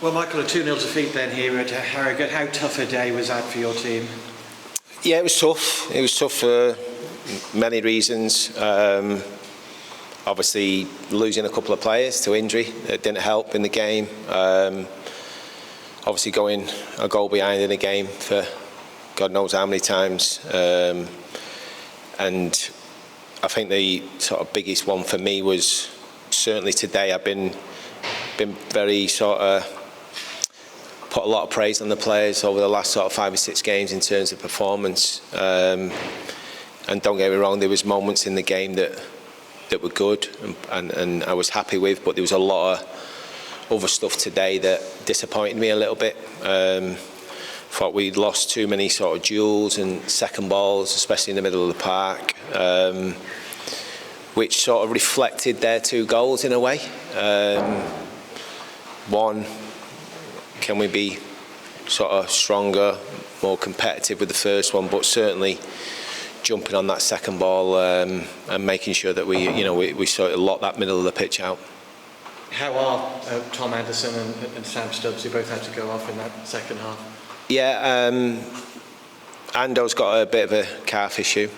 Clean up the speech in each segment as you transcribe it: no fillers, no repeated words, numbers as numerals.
Well, Michael, a 2-0 defeat then here at Harrogate. How tough a day was that for your team? Yeah, it was tough. It was tough for many reasons. Obviously, losing a couple of players to injury didn't help in the game. Obviously, going a goal behind in a game for God knows how many times. And I think the sort of biggest one for me was certainly today. I've been very sort of put a lot of praise on the players over the last sort of 5 or 6 games in terms of performance. And don't get me wrong, there was moments in the game that were good and I was happy with, but there was a lot of other stuff today that disappointed me a little bit. Thought we'd lost too many sort of duels and second balls, especially in the middle of the park, which sort of reflected their 2 goals in a way. One, can we be sort of stronger, more competitive with the first one? But certainly jumping on that second ball and making sure that we sort of lock that middle of the pitch out. How are Tom Anderson and Sam Stubbs, who both had to go off in that second half? Yeah, Ando's got a bit of a calf issue,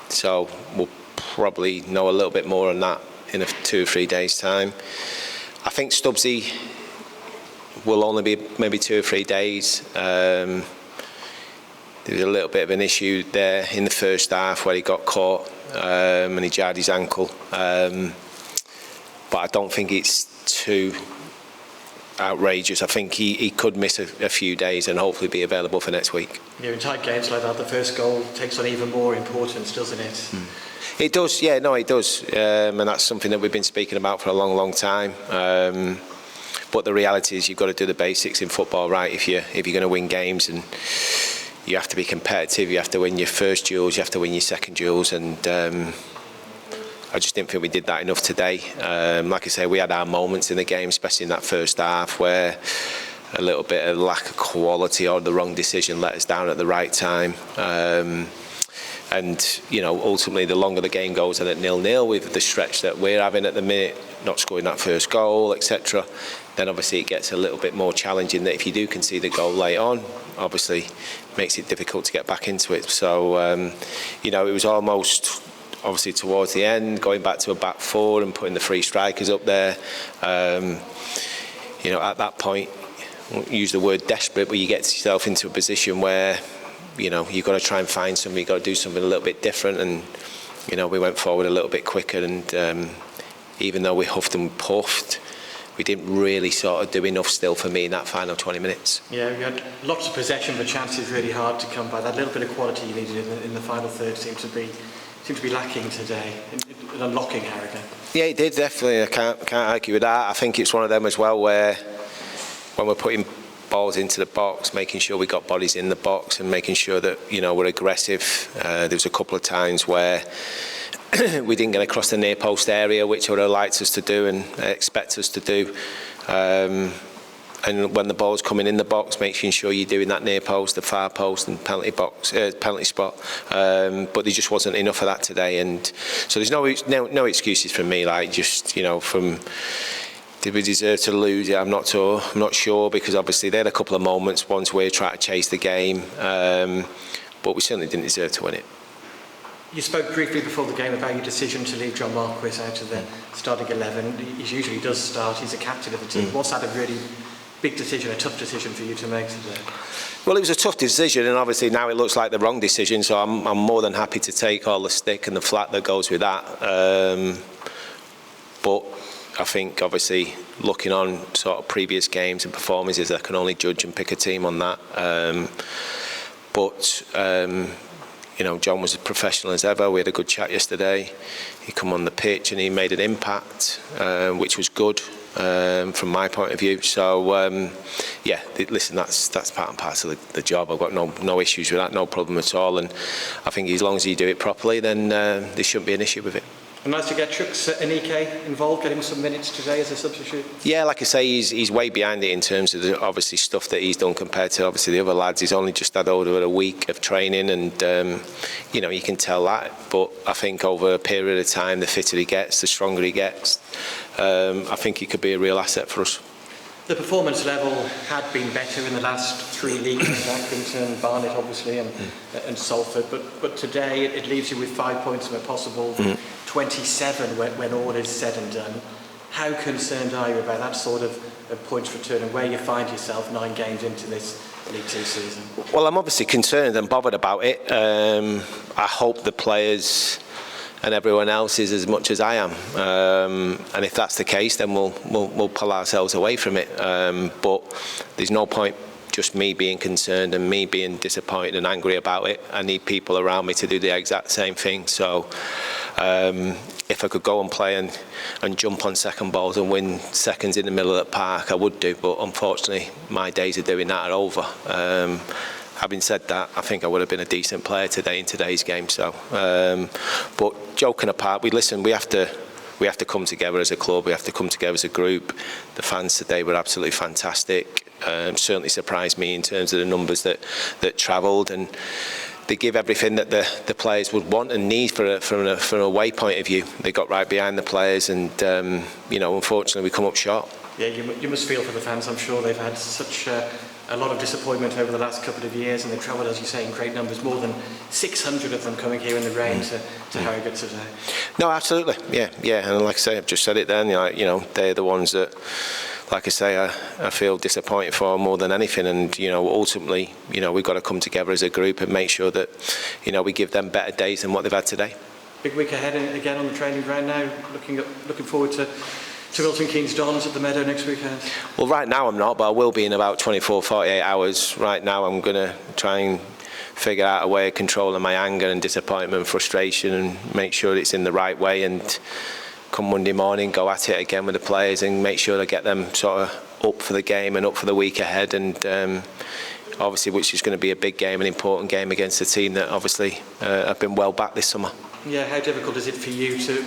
so we'll probably know a little bit more on that in 2 or 3 days' time. I think Stubbsy will only be maybe 2 or 3 days. There was a little bit of an issue there in the first half where he got caught and he jarred his ankle. But I don't think it's too outrageous. I think he could miss a few days and hopefully be available for next week. Yeah, in tight games like that, the first goal takes on even more importance, doesn't it? It does, yeah, no, it does. And that's something that we've been speaking about for a long, long time. But the reality is you've got to do the basics in football right if you're going to win games, and you have to be competitive. You have to win your first duels, you have to win your second duels, and I just didn't think we did that enough today. Like I say, we had our moments in the game, especially in that first half, where a little bit of lack of quality or the wrong decision let us down at the right time. And ultimately, the longer the game goes and at 0-0 with the stretch that we're having at the minute, not scoring that first goal, etc., then obviously it gets a little bit more challenging. That if you do concede a goal late on, obviously makes it difficult to get back into it. So it was almost obviously towards the end going back to a back 4 and putting the 3 strikers up there. At that point, I won't use the word desperate, but you get yourself into a position where you've got to try and find something, you've got to do something a little bit different, and we went forward a little bit quicker, and even though we huffed and puffed, we didn't really sort of do enough still for me in that final 20 minutes. Yeah, we had lots of possession, but chances really hard to come by. That little bit of quality you needed in the final third seemed to be lacking today in unlocking Harrogate. Yeah, it did, definitely. I can't argue with that. I think it's one of them as well where when we're putting balls into the box, making sure we got bodies in the box and making sure that we're aggressive. There was a couple of times where we didn't get across the near post area, which I would have liked us to do and expect us to do. And when the ball's coming in the box, making sure you're doing that near post, the far post, and penalty spot. But there just wasn't enough of that today, and so there's no excuses from me. Like from. Did we deserve to lose it? I'm not sure, because obviously they had a couple of moments once we tried to chase the game, but we certainly didn't deserve to win it. You spoke briefly before the game about your decision to leave John Marquis out of the starting 11. He usually does start. He's the captain of the team. Was that a really big decision, a tough decision for you to make today? Well, it was a tough decision, and obviously now it looks like the wrong decision, so I'm more than happy to take all the stick and the flat that goes with that. But I think obviously looking on sort of previous games and performances, I can only judge and pick a team on that. John was as professional as ever. We had a good chat yesterday. He come on the pitch and he made an impact, which was good from my point of view. So listen, that's part and parcel of the job. I've got no issues with that, no problem at all. And I think as long as you do it properly, then there shouldn't be an issue with it. And nice to get Chuks Anike involved, getting some minutes today as a substitute. Yeah, like I say, he's way behind it in terms of the obviously stuff that he's done compared to obviously the other lads. He's only just had over a week of training, and you can tell that. But I think over a period of time, the fitter he gets, the stronger he gets. I think he could be a real asset for us. The performance level had been better in the last 3 leagues, Appleton, Barnet obviously, and Salford, but today it leaves you with 5 points from a possible 27 when all is said and done. How concerned are you about that sort of points return and where you find yourself 9 games into this League Two season? Well, I'm obviously concerned and bothered about it. I hope the players and everyone else is as much as I am, and if that's the case, then we'll pull ourselves away from it. But there's no point just me being concerned and me being disappointed and angry about it. I need people around me to do the exact same thing. So if I could go and play and jump on second balls and win seconds in the middle of the park, I would do. But unfortunately, my days of doing that are over. Having said that, I think I would have been a decent player today in today's game. So, but joking apart, we have to come together as a club. We have to come together as a group. The fans today were absolutely fantastic. Certainly surprised me in terms of the numbers that travelled, and they give everything that the players would want and need from an away point of view. They got right behind the players, and unfortunately, we come up short. Yeah, you must feel for the fans. I'm sure they've had such a lot of disappointment over the last couple of years, and they've travelled, as you say, in great numbers. More than 600 of them coming here in the rain to Harrogate today. No, absolutely, yeah, and like I say, I've just said it then. They're the ones that, like I say, I feel disappointed for more than anything, and ultimately, we've got to come together as a group and make sure that we give them better days than what they've had today. Big week ahead again on the training ground now. Looking forward to Milton Keynes Dons at the Meadow next weekend. Well, right now I'm not, but I will be in about 48 hours. Right now I'm going to try and figure out a way of controlling my anger and disappointment and frustration and make sure it's in the right way, and come Monday morning go at it again with the players and make sure I get them sort of up for the game and up for the week ahead, and obviously which is going to be a big game, an important game against a team that obviously have been well back this summer. Yeah, how difficult is it for you to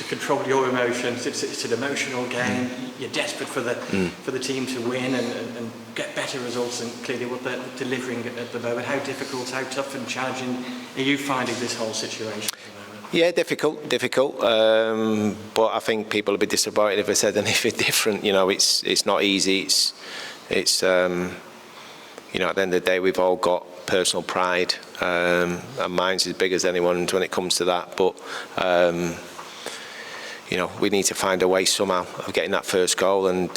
control your emotions? It's an emotional game. You're desperate for the team to win and get better results than clearly what they're delivering at the moment. How difficult, how tough and challenging are you finding this whole situation? Yeah, difficult. But I think people will be disappointed if I said anything different. It's not easy. It's at the end of the day, we've all got personal pride, and mine's as big as anyone's when it comes to that. But we need to find a way somehow of getting that first goal. And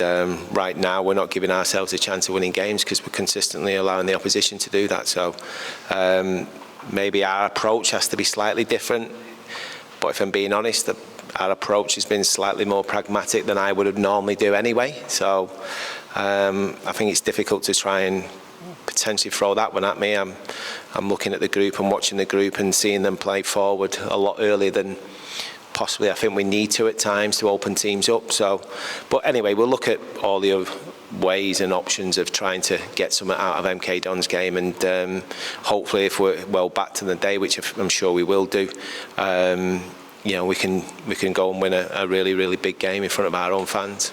right now, we're not giving ourselves a chance of winning games because we're consistently allowing the opposition to do that. So maybe our approach has to be slightly different. But if I'm being honest, our approach has been slightly more pragmatic than I would have normally do anyway. So I think it's difficult to try and potentially throw that one at me. I'm looking at the group and watching the group and seeing them play forward a lot earlier than possibly I think we need to at times to open teams up. So, but anyway, we'll look at all the other ways and options of trying to get something out of MK Dons game, and hopefully if we're well back to the day, which I'm sure we will do, we can go and win a really, really big game in front of our own fans.